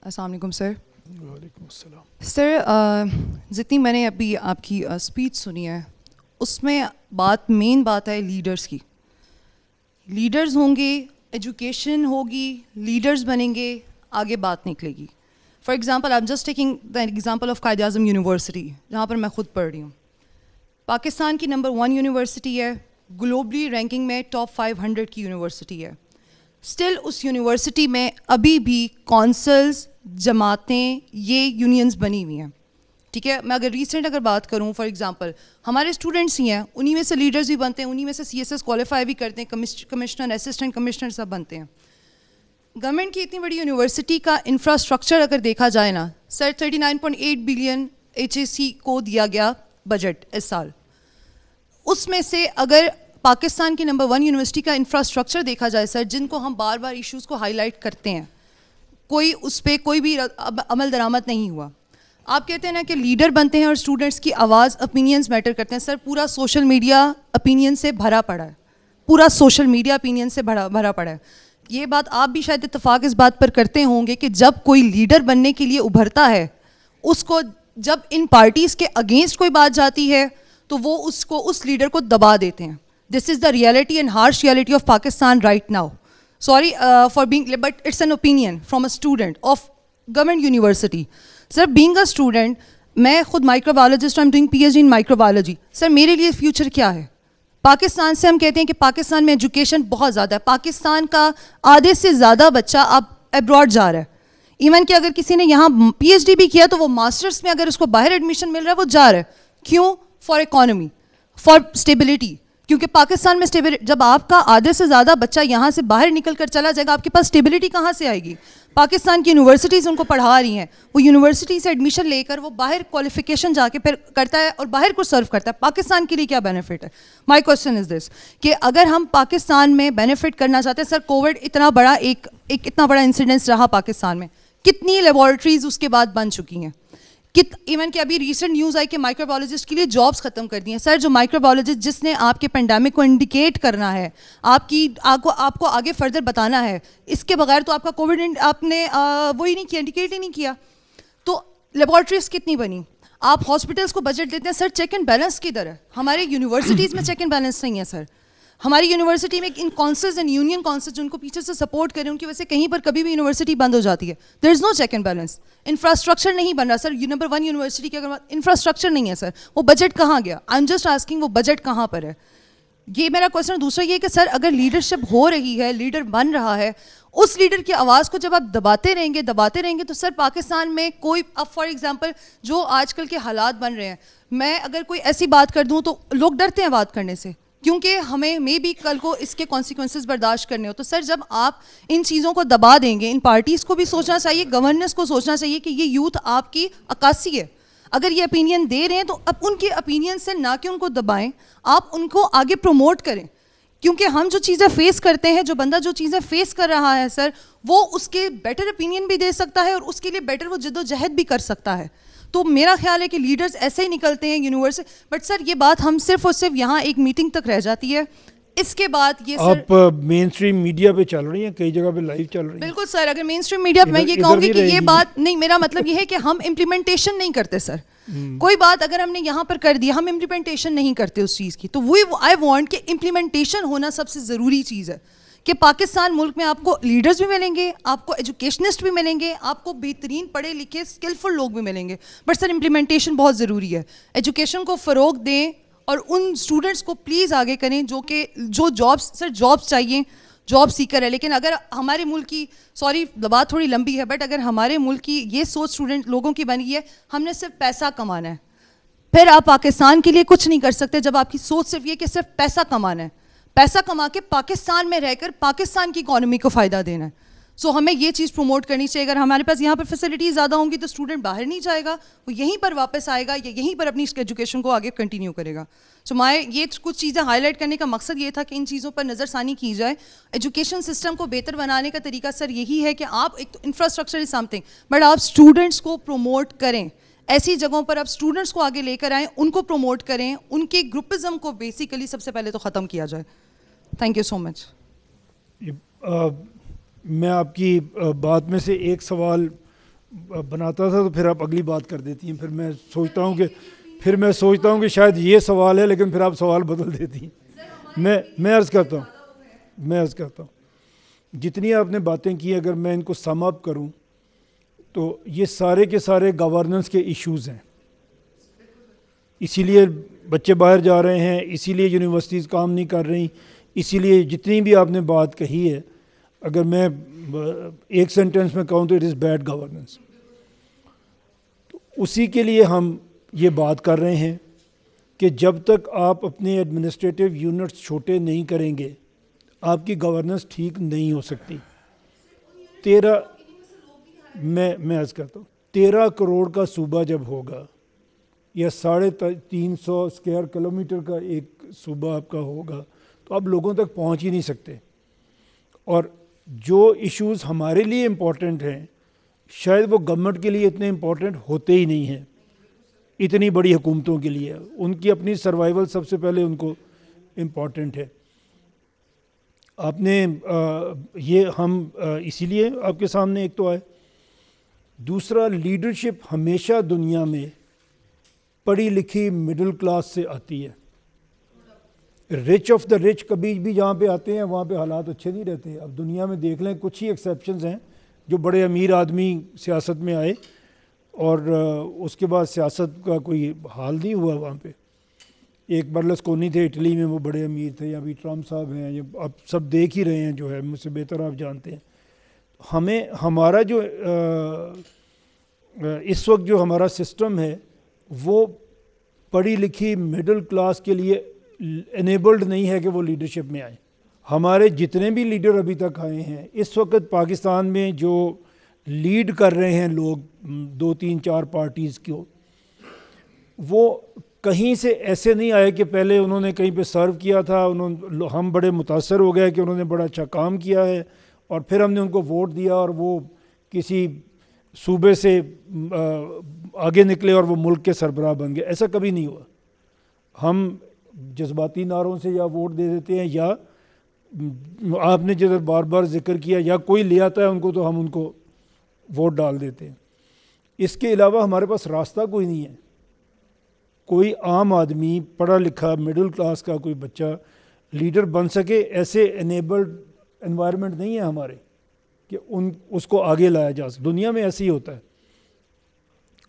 السلام علیکم سر. وعلیکم السلام. سر جتنی میں نے ابھی آپ کی اسپیچ سنی ہے اس میں مین بات ہے لیڈرز کی. لیڈرز ہوں گے, ایجوکیشن ہوگی, لیڈرز بنیں گے, آگے بات نکلے گی. For example I am just taking the example of Quaid Azam university جہاں پر میں خود پڑھ رہی ہوں. پاکستان کی نمبر 1 یونیورسٹی ہے, گلوبلی رینکنگ میں ٹاپ 500 کی یونیورسٹی ہے. اسٹل اس یونیورسٹی میں ابھی بھی کونسلز, جماعتیں, یہ یونینز بنی ہوئی ہیں. ٹھیک ہے, میں اگر بات کروں فار ایگزامپل ہمارے اسٹوڈنٹس ہی ہیں, انہی میں سے لیڈرز بھی بنتے ہیں, انہی میں سے CSS کوالیفائی بھی کرتے ہیں, کمشنر, اسسٹنٹ کمشنر سب بنتے ہیں. گورنمنٹ کی اتنی بڑی یونیورسٹی کا انفراسٹرکچر اگر دیکھا جائے نا سر, 39.8 بلین HAC کو دیا گیا بجٹ اس سال. اس میں سے اگر پاکستان کی نمبر 1 یونیورسٹی کا انفراسٹرکچر دیکھا جائے سر, جن کو ہم بار بار ایشوز کو ہائی لائٹ کرتے ہیں, کوئی اس پہ کوئی بھی عمل درآمد نہیں ہوا. آپ کہتے ہیں نا کہ لیڈر بنتے ہیں اور اسٹوڈنٹس کی آواز, اوپینینز میٹر کرتے ہیں. سر پورا سوشل میڈیا اوپینین سے بھرا پڑا ہے, پورا سوشل میڈیا اوپینین سے بھرا پڑا ہے. یہ بات آپ بھی شاید اتفاق اس بات پر کرتے ہوں گے کہ جب کوئی لیڈر بننے کے لیے ابھرتا ہے, اس کو جب ان پارٹیز کے اگینسٹ کوئی بات جاتی ہے تو وہ اس لیڈر کو دبا دیتے ہیں. This is the reality and harsh reality of Pakistan right now. Sorry for being, but it's an opinion from a student of government university. Sir, being a student, میں خود microbiologist, I'm doing PhD in microbiology. Sir, میرے لیے future کیا ہے؟ پاکستان سے ہم کہتے ہیں کہ پاکستان میں ایجوکیشن بہت زیادہ ہے. پاکستان کا آدھے سے زیادہ بچہ اب ابراڈ جا رہا ہے. ایون کہ اگر کسی نے یہاں PhD بھی کیا تو وہ ماسٹرس میں اگر اس کو باہر ایڈمیشن مل رہا ہے وہ جا رہا ہے. کیوں؟ For economy, for stability. کیونکہ پاکستان میں جب آپ کا آدھے سے زیادہ بچہ یہاں سے باہر نکل کر چلا جائے گا, آپ کے پاس اسٹیبلٹی کہاں سے آئے گی؟ پاکستان کی یونیورسٹیز ان کو پڑھا رہی ہیں, وہ یونیورسٹی سے ایڈمیشن لے کر وہ باہر کوالیفیکیشن جا کے پھر کرتا ہے اور باہر کو سرو کرتا ہے. پاکستان کے لیے کیا بینیفٹ ہے؟ مائی کوشچن از دس کہ اگر ہم پاکستان میں بینیفٹ کرنا چاہتے ہیں, سر کووڈ اتنا بڑا ایک اتنا بڑا انسیڈنس رہا پاکستان میں, کتنی لیبارٹریز اس کے بعد بن چکی ہیں. ایون کہ ابھی ریسنٹ نیوز آئی کہ مائکرو بایولوجسٹ کے لیے جابس ختم کر دی ہیں. سر جو مائکرو بایولوجسٹ جس نے آپ کے پینڈیمک کو انڈیکیٹ کرنا ہے, آپ کو آگے فردر بتانا ہے, اس کے بغیر تو آپ کا کووڈ آپ نے وہی نہیں کیا, انڈیکیٹ ہی نہیں کیا. تو لیبارٹریز کتنی بنی, آپ ہاسپٹلس کو بجٹ دیتے ہیں. سر چیک اینڈ بیلنس کدھر ہے؟ ہمارے یونیورسٹیز میں چیک اینڈ بیلنس نہیں ہے. سر ہماری یونیورسٹی میں ان کونسلز اینڈ یونین کونسلز جو ان کو پیچھے سے سپورٹ کریں, ان کی وجہ سے کہیں پر کبھی بھی یونیورسٹی بند ہو جاتی ہے. دیر از نو چیک اینڈ بیلنس. انفراسٹرکچر نہیں بن رہا. سر نمبر 1 یونیورسٹی کے اگر انفراسٹرکچر نہیں ہے سر, وہ بجٹ کہاں گیا؟ آئی ایم جسٹ آسکنگ وہ بجٹ کہاں پر ہے؟ یہ میرا کوشچن. دوسرا یہ کہ سر اگر لیڈرشپ ہو رہی ہے, لیڈر بن رہا ہے, اس لیڈر کی آواز کو جب آپ دباتے رہیں گے تو سر پاکستان میں کوئی, اب فار ایگزامپل جو آج کل کے حالات بن رہے ہیں, میں اگر کوئی ایسی بات کر دوں تو لوگ ڈرتے ہیں بات کرنے سے, کیونکہ ہمیں میں بھی کل کو اس کے کانسیکوینسز برداشت کرنے ہو. تو سر جب آپ ان چیزوں کو دبا دیں گے, ان پارٹیز کو بھی سوچنا چاہیے, گورننس کو سوچنا چاہیے کہ یہ یوتھ آپ کی عکاسی ہے. اگر یہ اپینین دے رہے ہیں تو اب ان کے اپینین سے نہ کہ ان کو دبائیں, آپ ان کو آگے پروموٹ کریں. کیونکہ ہم جو چیزیں فیس کرتے ہیں, جو بندہ جو چیزیں فیس کر رہا ہے سر, وہ اس کے بیٹر اپینین بھی دے سکتا ہے اور اس کے لیے بیٹر وہ جد و جہد بھی کر سکتا ہے. تو میرا خیال ہے کہ لیڈرز ایسے ہی نکلتے ہیں یونیورسٹی. بٹ سر یہ بات ہم صرف اور صرف یہاں ایک میٹنگ تک رہ جاتی ہے. اس کے بعد یہ سر آپ مین اسٹریم میڈیا پہ چل رہی ہیں, کئی جگہ پہ لائیو چل رہی ہیں. بالکل سر, اگر مین اسٹریم میڈیا پہ میں یہ کہوں گی کہ یہ بات نہیں, میرا مطلب یہ ہے کہ ہم امپلیمنٹیشن نہیں کرتے سر. کوئی بات اگر ہم نے یہاں پر کر دی, ہم امپلیمنٹیشن نہیں کرتے اس چیز کی. تو وہ آئی وانٹ کہ امپلیمنٹیشن ہونا سب سے ضروری چیز ہے کہ پاکستان ملک میں آپ کو لیڈرز بھی ملیں گے, آپ کو ایجوکیشنسٹ بھی ملیں گے, آپ کو بہترین پڑھے لکھے اسکلفل لوگ بھی ملیں گے. بٹ سر امپلیمنٹیشن بہت ضروری ہے. ایجوکیشن کو فروغ دیں اور ان اسٹوڈنٹس کو پلیز آگے کریں جو جابس, سر جابس چاہیے, جاب سیکر ہے. لیکن اگر ہمارے ملک کی, سوری بات تھوڑی لمبی ہے, بٹ اگر ہمارے ملک کی یہ سوچ اسٹوڈنٹ لوگوں کی بن گئی ہے, ہم نے صرف پیسہ کمانا ہے, پھر آپ پاکستان کے لیے کچھ نہیں کر سکتے. جب آپ کی سوچ صرف یہ کہ صرف پیسہ کمانا ہے, پیسہ کما کے پاکستان میں رہ کر پاکستان کی اکانومی کو فائدہ دینا ہے. سو ہمیں یہ چیز پروموٹ کرنی چاہیے. اگر ہمارے پاس یہاں پر فیسلٹیز زیادہ ہوں گی تو اسٹوڈنٹ باہر نہیں جائے گا, وہ یہیں پر واپس آئے گا یا یہیں پر اپنی ایجوکیشن کو آگے کنٹینیو کرے گا. سو یہ کچھ چیزیں ہائی لائٹ کرنے کا مقصد یہ تھا کہ ان چیزوں پر نظر ثانی کی جائے. ایجوکیشن سسٹم کو بہتر بنانے کا طریقہ سر یہی ہے کہ آپ ایک تو infrastructure is some thing, but آپ اسٹوڈنٹس کو پروموٹ کریں. ایسی جگہوں پر آپ اسٹوڈنٹس کو آگے لے کر آئیں, ان کو پروموٹ کریں, ان کے گروپزم کو بیسیکلی سب سے پہلے تو ختم کیا جائے. تھینک یو سو مچ. میں آپ کی بات میں سے ایک سوال بناتا تھا تو پھر آپ اگلی بات کر دیتی ہیں. پھر میں سوچتا ہوں کہ شاید یہ سوال ہے لیکن پھر آپ سوال بدل دیتی ہیں. میں عرض کرتا ہوں جتنی آپ نے باتیں کی اگر میں ان کو سم اپ کروں تو یہ سارے کے سارے گورننس کے ایشوز ہیں. اسی لیے بچے باہر جا رہے ہیں, اسی لیے یونیورسٹیز کام نہیں کر رہی, اسی لیے جتنی بھی آپ نے بات کہی ہے اگر میں ایک سینٹنس میں کہوں تو اٹ از بیڈ گورننس. تو اسی کے لیے ہم یہ بات کر رہے ہیں کہ جب تک آپ اپنے ایڈمنسٹریٹو یونٹس چھوٹے نہیں کریں گے آپ کی گورننس ٹھیک نہیں ہو سکتی. میں عرض کرتا ہوں 13 کروڑ کا صوبہ جب ہوگا یا 350 اسکوائر کلومیٹر کا ایک صوبہ آپ کا ہوگا تو آپ لوگوں تک پہنچ ہی نہیں سکتے. اور جو ایشوز ہمارے لیے امپورٹنٹ ہیں شاید وہ گورنمنٹ کے لیے اتنے امپورٹنٹ ہوتے ہی نہیں ہیں. اتنی بڑی حکومتوں کے لیے ان کی اپنی سروائیول سب سے پہلے ان کو امپورٹنٹ ہے. آپ نے یہ ہم اسی لیے آپ کے سامنے ایک تو آئے. دوسرا, لیڈرشپ ہمیشہ دنیا میں پڑھی لکھی مڈل کلاس سے آتی ہے. رچ آف دا رچ کبھی بھی جہاں پہ آتے ہیں وہاں پہ حالات اچھے نہیں رہتے. اب دنیا میں دیکھ لیں کچھ ہی ایکسیپشنز ہیں جو بڑے امیر آدمی سیاست میں آئے اور اس کے بعد سیاست کا کوئی حال نہیں ہوا وہاں پہ. ایک برلسکونی تھے اٹلی میں, وہ بڑے امیر تھے. ابھی ٹرمپ صاحب ہیں, یہ آپ سب دیکھ ہی رہے ہیں, جو ہے مجھ سے بہتر آپ جانتے ہیں. ہمارا جو اس وقت جو ہمارا سسٹم ہے وہ پڑھی لکھی مڈل کلاس کے لیے انیبلڈ نہیں ہے کہ وہ لیڈرشپ میں آئیں. ہمارے جتنے بھی لیڈر ابھی تک آئے ہیں اس وقت پاکستان میں جو لیڈ کر رہے ہیں لوگ 2 3 4 پارٹیز کو, وہ کہیں سے ایسے نہیں آئے کہ پہلے انہوں نے کہیں پہ سرو کیا تھا, ہم بڑے متاثر ہو گئے کہ انہوں نے بڑا اچھا کام کیا ہے اور پھر ہم نے ان کو ووٹ دیا اور وہ کسی صوبے سے آگے نکلے اور وہ ملک کے سربراہ بن گئے. ایسا کبھی نہیں ہوا. ہم جذباتی نعروں سے یا ووٹ دے دیتے ہیں یا آپ نے جدھر بار بار ذکر کیا یا کوئی لے آتا ہے ان کو تو ہم ان کو ووٹ ڈال دیتے ہیں. اس کے علاوہ ہمارے پاس راستہ کوئی نہیں ہے. کوئی عام آدمی پڑھا لکھا مڈل کلاس کا کوئی بچہ لیڈر بن سکے ایسے انیبلڈ انوائرمنٹ نہیں ہے ہمارے کہ اس کو آگے لایا جا سکے. دنیا میں ایسے ہی ہوتا ہے.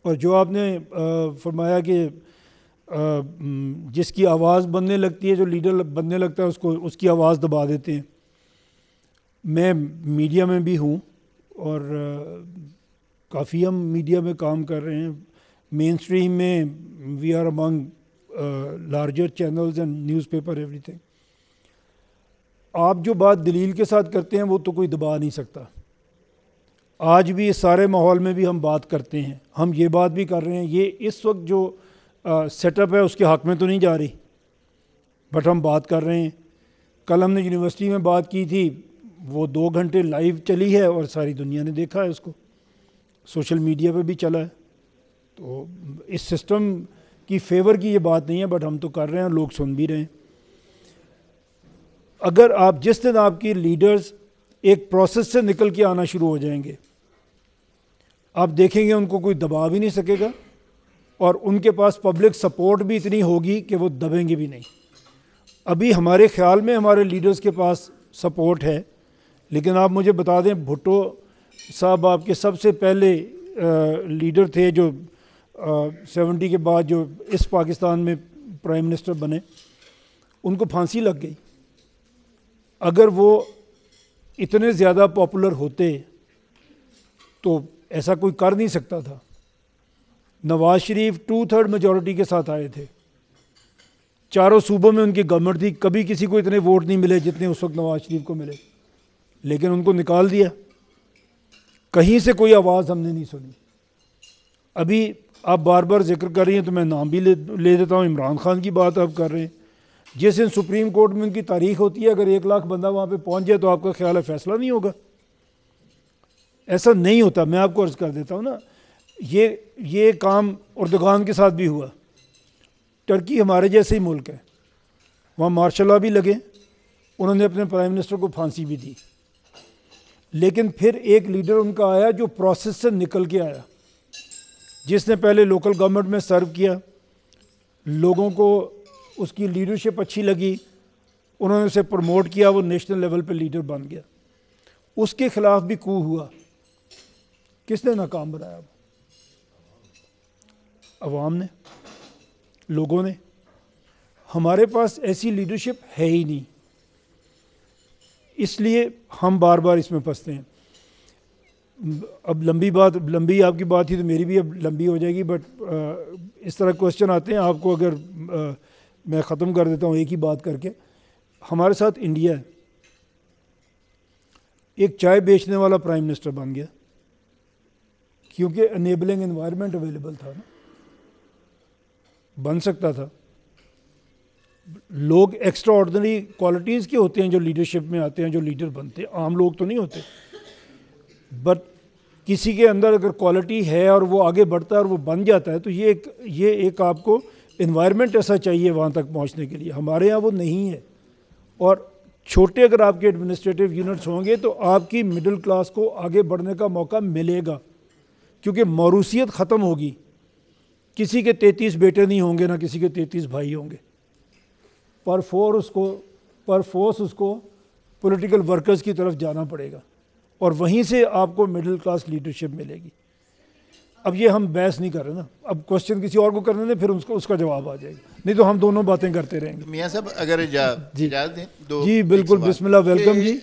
اور جو آپ نے فرمایا کہ جس کی آواز بننے لگتی ہے, جو لیڈر بننے لگتا ہے اس کی آواز دبا دیتے ہیں. میں میڈیا میں بھی ہوں اور کافی ہم میڈیا میں کام کر رہے ہیں. مین اسٹریم میں we are among larger channels and newspaper ایوری تھنگ. آپ جو بات دلیل کے ساتھ کرتے ہیں وہ تو کوئی دبا نہیں سکتا. آج بھی اس سارے ماحول میں بھی ہم بات کرتے ہیں, ہم یہ بات بھی کر رہے ہیں. یہ اس وقت جو سیٹ اپ ہے اس کے حق میں تو نہیں جا رہی, بٹ ہم بات کر رہے ہیں. کل ہم نے یونیورسٹی میں بات کی تھی, وہ 2 گھنٹے لائیو چلی ہے اور ساری دنیا نے دیکھا ہے اس کو, سوشل میڈیا پہ بھی چلا ہے. تو اس سسٹم کی فیور کی یہ بات نہیں ہے, بٹ ہم تو کر رہے ہیں, لوگ سن بھی رہے ہیں. اگر آپ جس دن آپ کی لیڈرز ایک پروسیس سے نکل کے آنا شروع ہو جائیں گے, آپ دیکھیں گے ان کو کوئی دبا بھی نہیں سکے گا اور ان کے پاس پبلک سپورٹ بھی اتنی ہوگی کہ وہ دبیں گے بھی نہیں. ابھی ہمارے خیال میں ہمارے لیڈرز کے پاس سپورٹ ہے, لیکن آپ مجھے بتا دیں بھٹو صاحب آپ کے سب سے پہلے لیڈر تھے جو 70 کے بعد جو اس پاکستان میں پرائم منسٹر بنے, ان کو پھانسی لگ گئی. اگر وہ اتنے زیادہ پاپولر ہوتے تو ایسا کوئی کر نہیں سکتا تھا. نواز شریف 2/3 میجورٹی کے ساتھ آئے تھے, 4 صوبوں میں ان کی گورنمنٹ تھی, کبھی کسی کو اتنے ووٹ نہیں ملے جتنے اس وقت نواز شریف کو ملے, لیکن ان کو نکال دیا. کہیں سے کوئی آواز ہم نے نہیں سنی. ابھی آپ بار بار ذکر کر رہی ہیں تو میں نام بھی لے دیتا ہوں, عمران خان کی بات آپ کر رہے ہیں. جس دن سپریم کورٹ میں ان کی تاریخ ہوتی ہے, اگر 1 لاکھ بندہ وہاں پہ پہنچ جائے تو آپ کا خیال ہے فیصلہ نہیں ہوگا؟ ایسا نہیں ہوتا. میں آپ کو عرض کر دیتا ہوں نا, یہ کام اردگان کے ساتھ بھی ہوا. ٹرکی ہمارے جیسے ہی ملک ہے, وہاں مارشل لا بھی لگے, انہوں نے اپنے پرائم منسٹر کو پھانسی بھی دی. لیکن پھر ایک لیڈر ان کا آیا جو پروسیس سے نکل کے آیا, جس نے پہلے لوکل گورنمنٹ میں سرو کیا, لوگوں کو اس کی لیڈرشپ اچھی لگی, انہوں نے اسے پروموٹ کیا, وہ نیشنل لیول پہ لیڈر بن گیا. اس کے خلاف بھی کو ہوا, کس نے ناکام بنایا؟ عوام نے, لوگوں نے. ہمارے پاس ایسی لیڈرشپ ہے ہی نہیں, اس لیے ہم بار بار اس میں پھنستے ہیں. اب لمبی آپ کی بات تھی تو میری بھی اب لمبی ہو جائے گی, بٹ اس طرح کوسچن آتے ہیں آپ کو, اگر میں ختم کر دیتا ہوں ایک ہی بات کر کے. ہمارے ساتھ انڈیا ہے, ایک چائے بیچنے والا پرائم منسٹر بن گیا کیونکہ انیبلنگ انوائرمنٹ اویلیبل تھا نا, بن سکتا تھا. لوگ ایکسٹرا آرڈنری کوالٹیز کے ہوتے ہیں جو لیڈرشپ میں آتے ہیں, جو لیڈر بنتے ہیں, عام لوگ تو نہیں ہوتے. بٹ کسی کے اندر اگر کوالٹی ہے اور وہ آگے بڑھتا ہے اور وہ بن جاتا ہے, تو یہ ایک آپ کو انوائرمنٹ ایسا چاہیے وہاں تک پہنچنے کے لیے. ہمارے یہاں وہ نہیں ہے. اور چھوٹے اگر آپ کے ایڈمنسٹریٹو یونٹس ہوں گے تو آپ کی مڈل کلاس کو آگے بڑھنے کا موقع ملے گا, کیونکہ موروثیت ختم ہوگی. کسی کے 33 بیٹے نہیں ہوں گے, نہ کسی کے 33 بھائی ہوں گے. پر فورس اس کو پولیٹیکل ورکرز کی طرف جانا پڑے گا, اور وہیں سے آپ کو مڈل کلاس لیڈرشپ ملے گی. اب یہ ہم بحث نہیں کر رہے نا, اب کوسچن کسی اور کو کرنے دیں, پھر اس کا جواب آ جائے گا, نہیں تو ہم دونوں باتیں کرتے رہیں گے. میاں صاحب اگر اجازت دیں. جی بالکل, بسم اللہ, ویلکم جی.